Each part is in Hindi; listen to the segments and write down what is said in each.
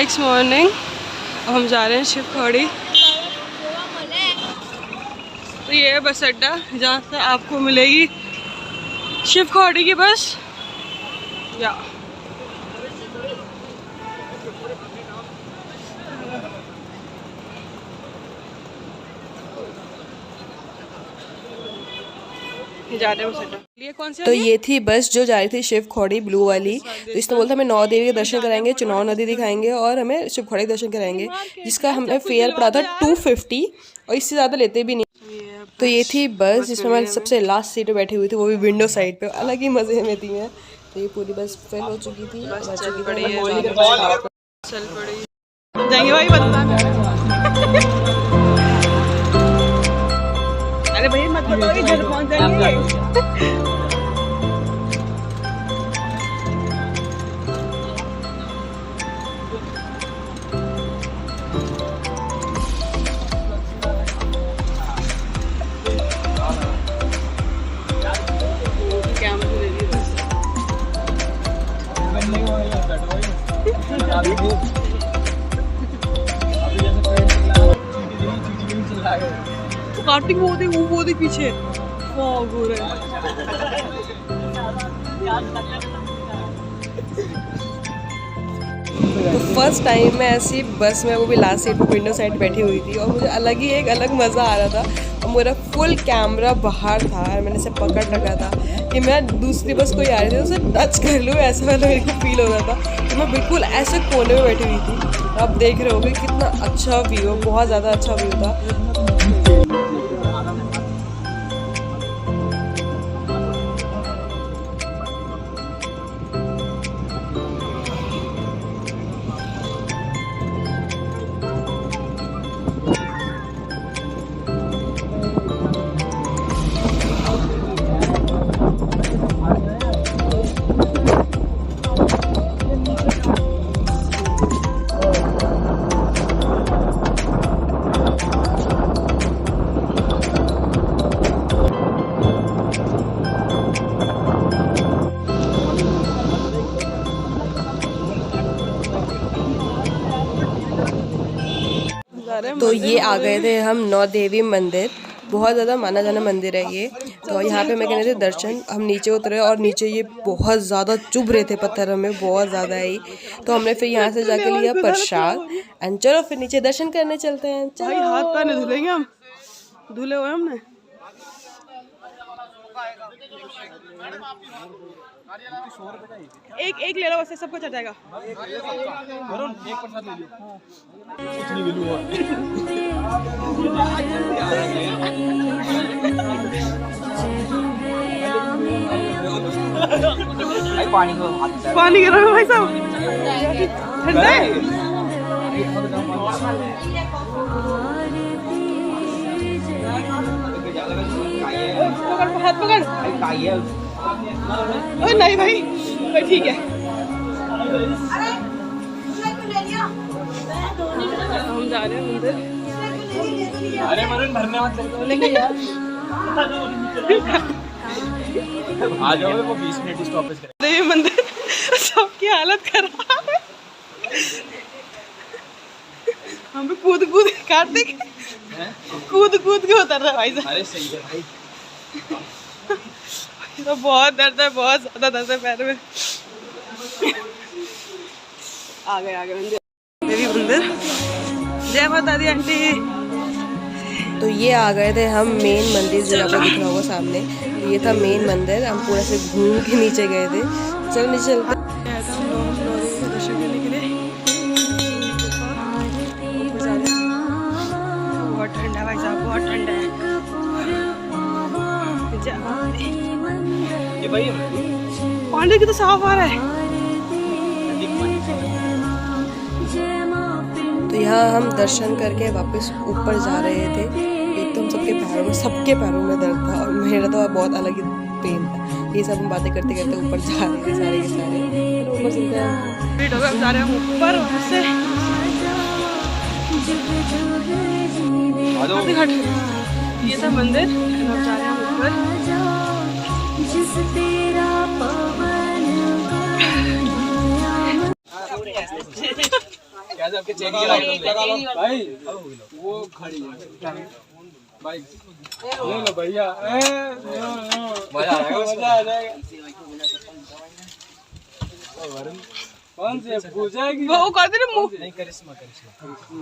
नेक्स्ट मॉर्निंग अब हम जा रहे हैं शिवखोड़ी। तो ये है बस अड्डा जहाँ से आपको मिलेगी शिवखोड़ी की बस। या तो ये थी बस जो जा रही थी शिवखोड़ी ब्लू वाली। तो इसने बोला था हमें 9 देवी के दर्शन कराएंगे, चुनाव नदी दिखाएंगे और हमें शिवखोड़ी दर्शन कराएंगे, जिसका हमें फेयर पड़ा था 250 और इससे ज़्यादा लेते भी नहीं। तो ये थी बस जिसमें मैं सबसे लास्ट सीट पे बैठी हुई थी, वो भी विंडो साइड पे। अलग ही मज़े में थी मैं। तो ये पूरी बस फिल हो चुकी थी। चल पड़ी जाएंगे भाई अरे भाई मत बताओ कि घर पहुंच जाएंगे। कार्तिक वो दे पीछे फॉग हो रहा है। तो फर्स्ट टाइम मैं ऐसी बस में, वो भी लास्ट सीट पर विंडो साइड बैठी हुई थी और मुझे अलग ही एक अलग मज़ा आ रहा था। और मेरा फुल कैमरा बाहर था और मैंने इसे पकड़ रखा था कि मैं दूसरी बस कोई आ रही थी उसे टच कर लूँ, ऐसा वाला मेरे को फील हो रहा था। तो मैं बिल्कुल ऐसे कोने में बैठी हुई थी। आप देख रहे होगे कितना अच्छा व्यू, बहुत ज़्यादा अच्छा व्यू था। तो ये आ गए थे हम 9 देवी मंदिर। बहुत ज़्यादा माना जाना मंदिर है ये। तो यहाँ पे मैं कहने थे दर्शन, हम नीचे उतरे और नीचे ये बहुत ज़्यादा चुभ रहे थे पत्थर में, बहुत ज़्यादा ही। तो हमने फिर यहाँ से जाके लिया प्रसाद एंड चलो फिर नीचे दर्शन करने चलते हैं। भाई हाथ पैर नहीं धुलेंगे हम, धुले हुए हमने। एक ले लो बस, सबको चढ़ जाएगा। पानी गिरा भाई साहब, ठंडा है। हाथ पकड़। ओ नहीं भाई, ठीक है। हम जा रहे हैं मंदिर। अरे मरण भरने मत लेंगे यार। आ जाओ, वो 20 मिनट स्टॉपेज करें। देवी मंदिर सबकी हालत खराब है। हम भी कूद कार्तिक कूद के उतर रहा भाई साहब। अरे सही है भाई। तो बहुत दर्द है, बहुत ज्यादा दर्द है पैर में। आ गए मंदिर, देवी मंदिर। जय माता दी आंटी। तो ये आ गए थे हम मेन मंदिर, जो आपको दिख रहा होगा सामने। ये था मेन मंदिर। हम पूरा से घूम के नीचे गए थे। चलो नीचे चलते। दर्शन करने के लिए बहुत ठंडा भाई साहब, बहुत ठंडा है। पानी कितना साफ आ रहा है। तो यहाँ हम दर्शन करके वापस ऊपर जा रहे थे। एक तो हम सबके पैरों में दर्द था और मेरा तो बहुत अलग ही पेन था। ये सब हम बातें करते करते ऊपर जा रहे थे सारे के सारे। ऊपर चलते हैं, जा रहे हैं ऊपर। वहाँ से ये था मंदिर, हम जा रहे हैं ऊपर। कैसे आपके चेक लगा लो भाई, वो खड़ी है भाई, ले लो भैया, मजा आ जाएगा। कौन से पूछेगी वो कर दे मुंह, नहीं करिश्मा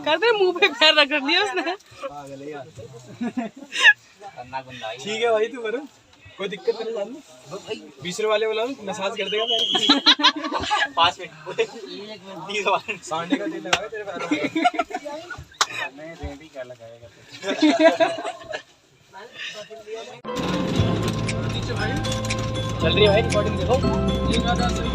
कर दे मुंह पे पैर रख दिया उसने, पागल है यार। ठीक है भाई तू करो, कोई दिक्कत नहीं जानना भाई, 20 वाले वाला मसाज कर देगा पैर 5 मिनट 30 बार सांडे का तेल लगाएगा तेरे पैरों में, नहीं रेडी क्या लगाएगा चल रही है भाई रिकॉर्डिंग देखो, ये गाना सही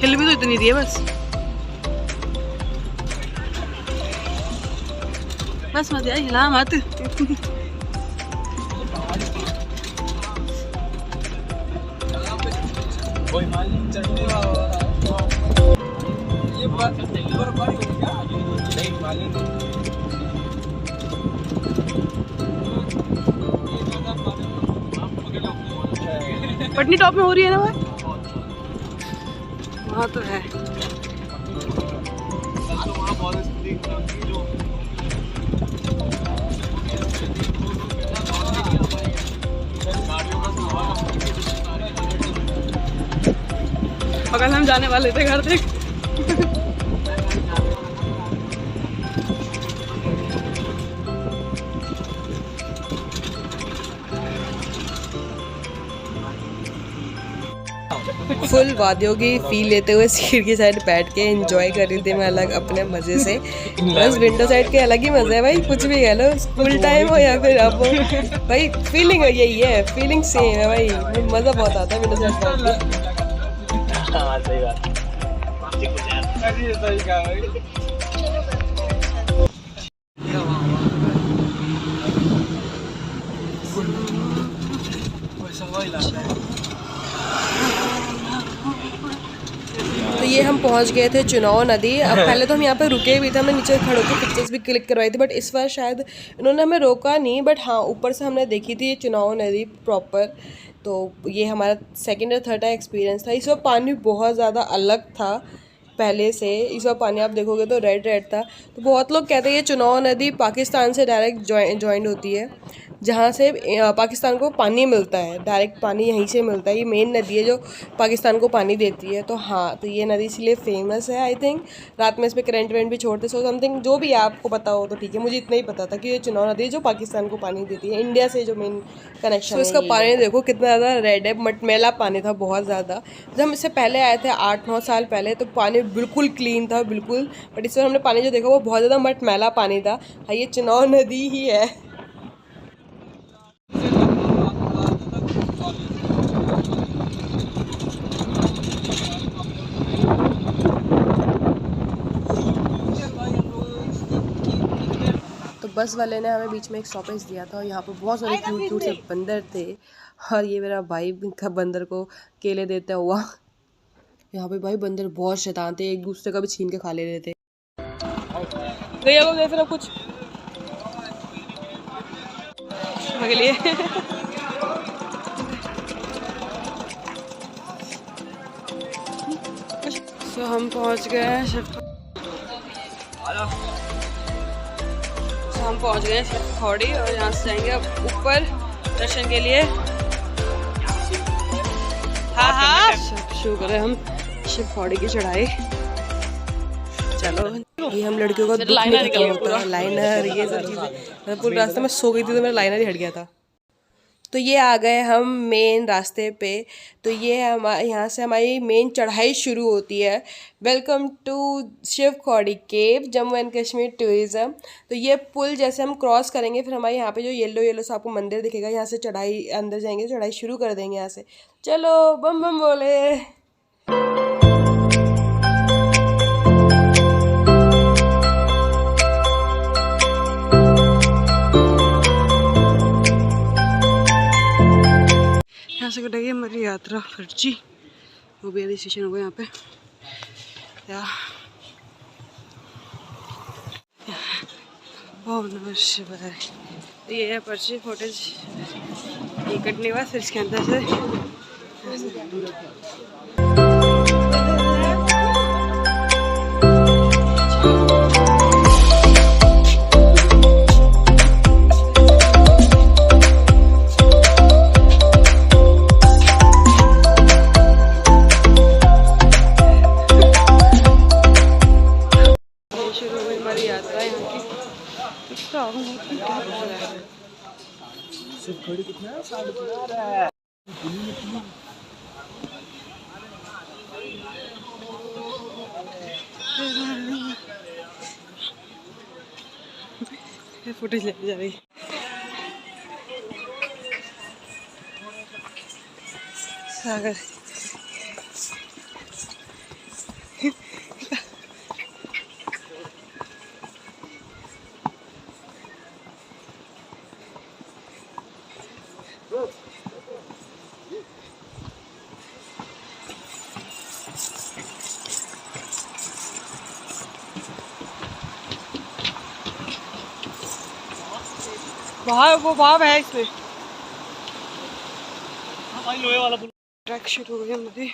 हिल भी तो इतनी दी है बस मत यार, हिला मत। ये बात बर्फबारी हो क्या? नहीं मालूम। पटनी टॉप में हो रही है ना वो? वहाँ तो है। अगर हम जाने वाले थे घर देख। फुल वादियों की फील लेते हुए सीट की साइड बैठ के एंजॉय कर रही थी मैं अलग अपने मज़े से। बस विंडो साइड के अलग ही मज़े है भाई, कुछ भी कह लो, स्कूल टाइम हो या फिर अब भाई, फीलिंग यही है, फीलिंग सेम है भाई, मज़ा बहुत आता है विंडो साइड बैठ के। तो ये हम पहुंच गए थे चुनाव नदी। अब पहले तो हम यहाँ पे रुके भी थे, हमने नीचे खड़े होकर पिक्चर्स भी क्लिक करवाई थी, बट इस बार शायद इन्होंने हमें रोका नहीं, बट हाँ ऊपर से हमने देखी थी ये चुनाव नदी प्रॉपर। तो ये हमारा सेकंड और थर्ड एक्सपीरियंस था। इस बार पानी बहुत ज़्यादा अलग था पहले से, इस बार पानी आप देखोगे तो रेड रेड था। तो बहुत लोग कहते हैं ये चुनाव नदी पाकिस्तान से डायरेक्ट ज्वाइंट होती है, जहाँ से पाकिस्तान को पानी मिलता है, डायरेक्ट पानी यहीं से मिलता है। ये मेन नदी है जो पाकिस्तान को पानी देती है। तो हाँ, तो ये नदी इसलिए फेमस है आई थिंक। रात में इस पर करंट वेंट भी छोड़ते सो समथिंग, जो भी आपको पता हो तो ठीक है, मुझे इतना ही पता था कि ये चुनाव नदी है जो पाकिस्तान को पानी देती है, इंडिया से जो मेन कनेक्शन है। इसका पानी देखो कितना ज़्यादा रेड है, मटमैला पानी था बहुत ज़्यादा। जब हम इससे पहले आए थे 8-9 साल पहले, तो पानी बिल्कुल क्लीन था बिल्कुल, बट इस बार हमने पानी जो देखा वो बहुत ज़्यादा मटमैला पानी था। हाँ, ये चुनाव नदी ही है। तो बस वाले ने हमें बीच में एक स्टॉपेज दिया था और यहाँ पर बहुत सारे क्यूट क्यूट से बंदर थे, और ये मेरा भाई का बंदर को केले देता हुआ। यहाँ पे भाई बंदर बहुत शैतान थे, एक दूसरे का भी छीन के खा ले रहे थे। भैया को फिर कुछ के लिए तो हम पहुँच गए हैं शिव खोड़ी, और यहाँ से जाएंगे अब ऊपर दर्शन के लिए। हाँ शुरू करें हम शिव खोड़ी की चढ़ाई। चलो, ये हम लड़कियों का दुख नहीं खत्म होता, लाइनर ये सब चीज़ें। पूरे रास्ते में सो गई थी तो मेरा लाइनर ही हट गया था। तो ये आ गए हम मेन रास्ते पे। तो ये यहाँ से हमारी मेन चढ़ाई शुरू होती है। Welcome to Shiv Khori cave, Jammu and Kashmir tourism. तो ये पुल जैसे हम क्रॉस करेंगे, फिर हमारे यहाँ पे जो येलो येलो सा आपको मंदिर दिखेगा, यहाँ से चढ़ाई अंदर जाएंगे, चढ़ाई शुरू कर देंगे यहाँ से। चलो बम बम बोले। यहाँ से कटेगी हमारी यात्रा फर्जी, वो भी स्टेशन होगा यहाँ पे। ओम नमः शिवाय। ये है पर्ची फुटेज, ये कटने के बाद फिर इसके अंदर से शुरू हुई हमारी यात्रा यहाँ की। कितना क्या बोल रहा है? सिर्फ खड़ी कितना है, साढ़े कितना आ रहा है। फुटेज लेके जा रही सागर। वो भाव है इसमें। लोहे वाला ट्रैक शुरू हो गया हमारी।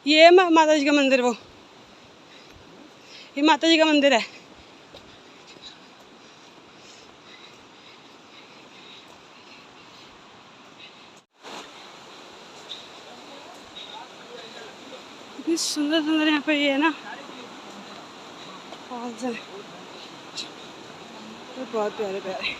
ये माता जी का मंदिर, वो ये माता जी का मंदिर है। इतनी सुंदर सुंदर यहाँ पर ये है ना, बहुत प्यारे प्यारे।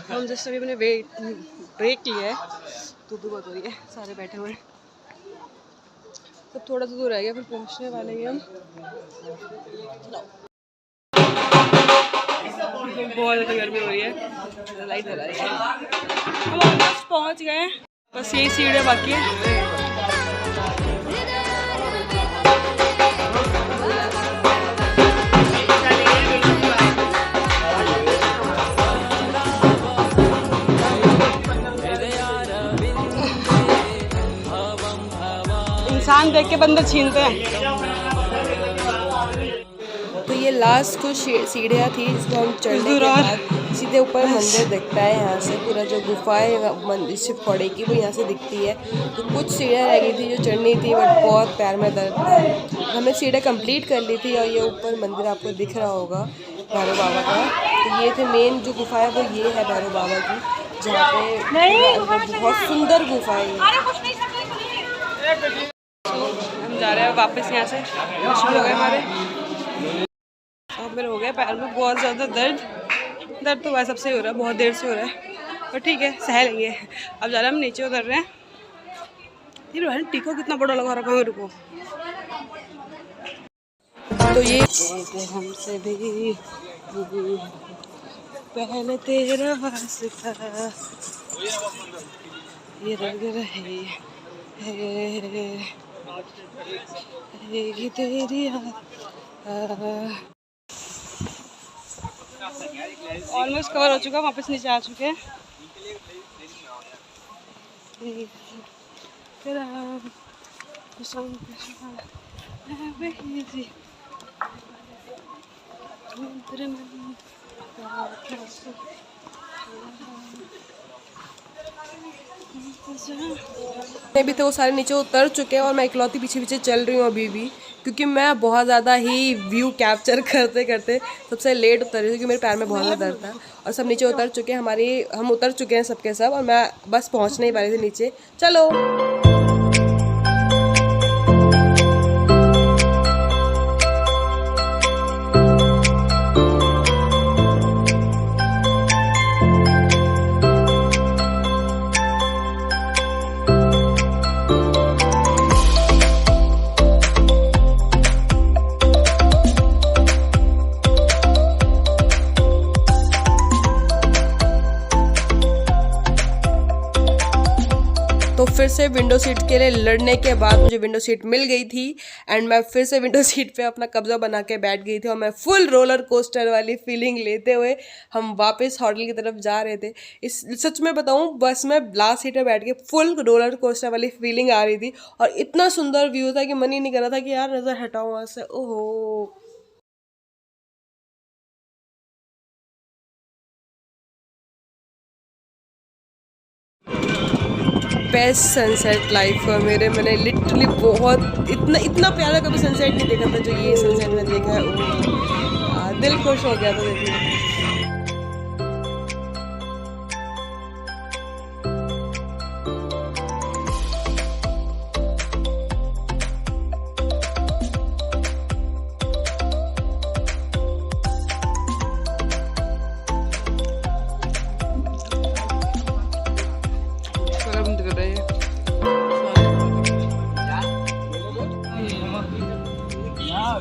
हम जैसे अभी मैंने ब्रेक लिया है, तो बहुत हो रही है, सारे बैठे हुए हैं। तो थोड़ा सा दूर रह गया, फिर पहुंचने वाले हैं हम। बहुत ज़्यादा गर्मी हो रही है, लाइट जला रही है। हम ऑलमोस्ट पहुंच गए हैं, बस यही सीढ़ियाँ बाकी है। इंसान देख के बंदर छीनते हैं। तो ये लास्ट कुछ सीढ़ियाँ थी जिसको हम चढ़ने के बाद सीधे ऊपर मंदिर दिखता है। यहाँ से पूरा जो गुफा है मंदिर शिवखोड़े की, वो यहाँ से दिखती है। तो कुछ सीढ़ियाँ रह गई थी जो चढ़नी थी, बट बहुत पैर में दर्द था। हमने सीढ़ियाँ कंप्लीट कर ली थी और ये ऊपर मंदिर आपको दिख रहा होगा भैरव बाबा का। तो ये थे मेन जो गुफा है, वो ये है भैरव बाबा की, जहाँ पे बहुत सुंदर गुफा है। हम जा रहे हैं वापस यहाँ से। शुरू हो गए हमारे, अब मेरे हो गया पैर में बहुत ज़्यादा दर्द तो वैसे सबसे हो रहा है, बहुत देर से हो रहा है, पर ठीक है, सह लेंगे। अब जा रहे हैं हम, नीचे उतर रहे हैं। ये रोहन टीको कितना बड़ा लगा रखा है मेरे को। तो ये हमसे भी पहले तेरा वास्ता ये रंग रहे तेरी ऑलमोस्ट कवर हो चुका, वापस नीचे आ चुके हैं। भी थे वो सारे नीचे उतर चुके हैं और मैं इकलौती पीछे पीछे चल रही हूँ अभी भी, क्योंकि मैं बहुत ज़्यादा ही व्यू कैप्चर करते करते सबसे लेट उतर रही थी, क्योंकि मेरे पैर में बहुत ज़्यादा दर्द था। और सब नीचे उतर चुके हैं, हम उतर चुके हैं सबके सब, और मैं बस पहुँचने ही वाली थी नीचे। चलो। फिर से विंडो सीट के लिए लड़ने के बाद मुझे विंडो सीट मिल गई थी एंड मैं फिर से विंडो सीट पे अपना कब्जा बना के बैठ गई थी और मैं फुल रोलर कोस्टर वाली फीलिंग लेते हुए हम वापस होटल की तरफ जा रहे थे। इस सच में बताऊं, बस में लास्ट सीट पे बैठ के फुल रोलर कोस्टर वाली फीलिंग आ रही थी और इतना सुंदर व्यू था कि मन ही नहीं कर रहा था कि यार नज़र हटाऊं वहाँ से। ओहो, बेस्ट सनसेट लाइफ हुआ मेरे। मैंने लिटरली बहुत इतना प्यारा कभी सनसेट नहीं देखा था जो ये सनसेट मैंने देखा है। ओह, दिल खुश हो गया था देखने।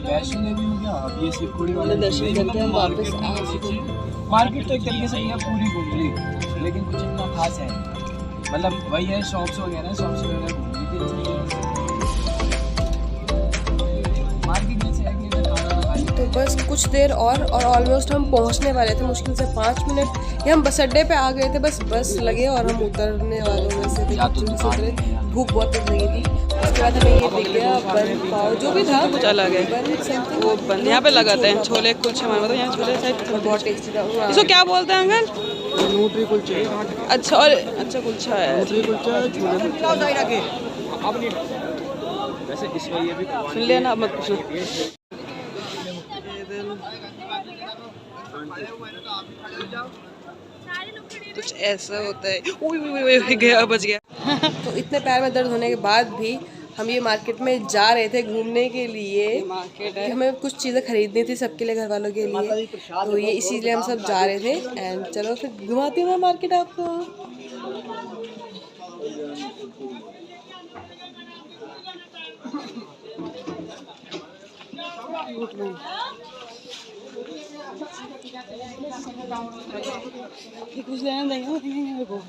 वैष्णो देवी में क्या अब ये शिवखोड़ी वाले दर्शन करके हम वापस आ चुके हैं। मार्केट तो एक तरीके से ये पूरी घूम ली, लेकिन कुछ इतना खास है मतलब वही है, शॉप्स वगैरह घूम ली थी। मार्केट में से है कि खाना खा लिया। तो बस कुछ देर और ऑलमोस्ट हम पहुंचने वाले थे, मुश्किल से 5 मिनट। ये हम बस अड्डे पे आ गए थे, बस लगे और हम उतरने वालों में से थे। भूख बहुत तेज लगी थी। उसके बाद हमें ये दिख गया बन पाव, जो भी था कुछ अलग है। वो बन यहाँ पे लगाते हैं छोले कुलचे, हमारे मतलब यहाँ छोले शायद बहुत टेस्टी था। इसको क्या बोलते हैं अंकल? न्यूट्री कुलचे। अच्छा, और अच्छा कुलचा है। वैसे इस ये भी सुन लिया ना, मत पूछो। कुछ ऐसा होता है। गया, बच गया। तो इतने पैर में दर्द होने के बाद भी हम ये मार्केट में जा रहे थे घूमने के लिए। मार्केट कि हमें कुछ चीज़ें खरीदनी थी सबके लिए, घर वालों के लिए, तो ये इसीलिए हम सब जा रहे थे। एंड चलो फिर घुमाती हूँ मैं मार्केट आपको। कुछ लेना देंगे को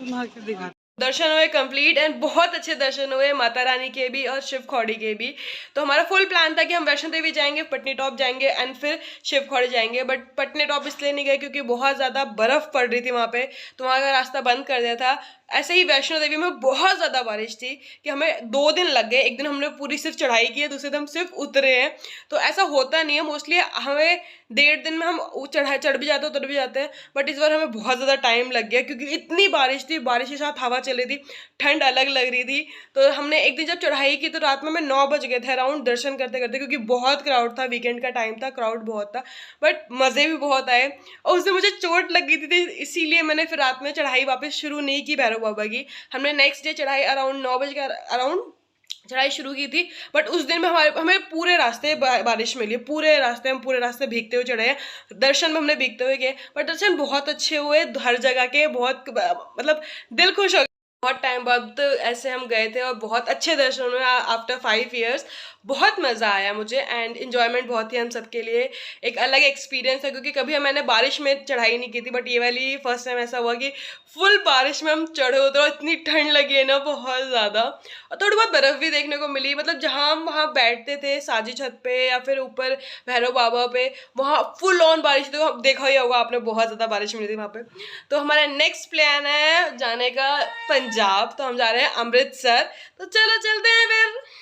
मार्केट दिखा। दर्शन हुए कंप्लीट एंड बहुत अच्छे दर्शन हुए माता रानी के भी और शिव खोड़ी के भी। तो हमारा फुल प्लान था कि हम वैष्णो देवी जाएंगे, पटनी टॉप जाएंगे एंड फिर शिव खोड़ी जाएंगे, बट पटनी टॉप इसलिए नहीं गए क्योंकि बहुत ज़्यादा बर्फ़ पड़ रही थी वहाँ पे, तो वहाँ का रास्ता बंद कर दिया था। ऐसे ही वैष्णो देवी में बहुत ज़्यादा बारिश थी कि हमें 2 दिन लग गए। एक दिन हमने पूरी सिर्फ चढ़ाई की है, दूसरे दिन हम सिर्फ उतरे हैं। तो ऐसा होता नहीं है, मोस्टली हमें 1.5 दिन में हम चढ़ भी जाते हैं, उतर भी जाते हैं, बट इस बार हमें बहुत ज़्यादा टाइम लग गया क्योंकि इतनी बारिश थी, बारिश के साथ हवा चल रही थी, ठंड अलग लग रही थी। तो हमने एक दिन जब चढ़ाई की तो रात में 9 बज गए थे अराउंड दर्शन करते करते, क्योंकि बहुत क्राउड था, वीकेंड का टाइम था, क्राउड बहुत था, बट मज़े भी बहुत आए। और उस दिन मुझे चोट लग गई थी, इसीलिए मैंने फिर रात में चढ़ाई वापस शुरू नहीं की भैरव बाबा की। हमने नेक्स्ट डे चढ़ाई अराउंड 9 बजे के अराउंड चढ़ाई शुरू की थी, बट उस दिन में हमें पूरे रास्ते बारिश मिली, पूरे रास्ते भीगते हुए चढ़े हैं। दर्शन में हमने भीगते हुए किए, बट दर्शन बहुत अच्छे हुए हर जगह के, बहुत मतलब दिल खुश हो गया। बहुत टाइम बाद ऐसे हम गए थे और बहुत अच्छे दर्शन हुए आफ्टर 5 years। बहुत मज़ा आया मुझे एंड इन्जॉयमेंट बहुत ही हम सबके लिए एक अलग एक्सपीरियंस है, क्योंकि कभी मैंने बारिश में चढ़ाई नहीं की थी, बट ये वाली फर्स्ट टाइम ऐसा हुआ कि फुल बारिश में हम चढ़े होते और इतनी ठंड लगी है ना, बहुत ज़्यादा। और थोड़ी बहुत बर्फ़ भी देखने को मिली, मतलब जहाँ हम वहाँ बैठते थे साजी छत पे या फिर ऊपर भैरव बाबा पे, वहाँ फुल ऑन बारिश थी। तो देखा ही होगा आपने, बहुत ज़्यादा बारिश मिली थी वहाँ पे। तो हमारा नेक्स्ट प्लान है जाने का पंजाब, तो हम जा रहे हैं अमृतसर। तो चलो चलते हैं फिर।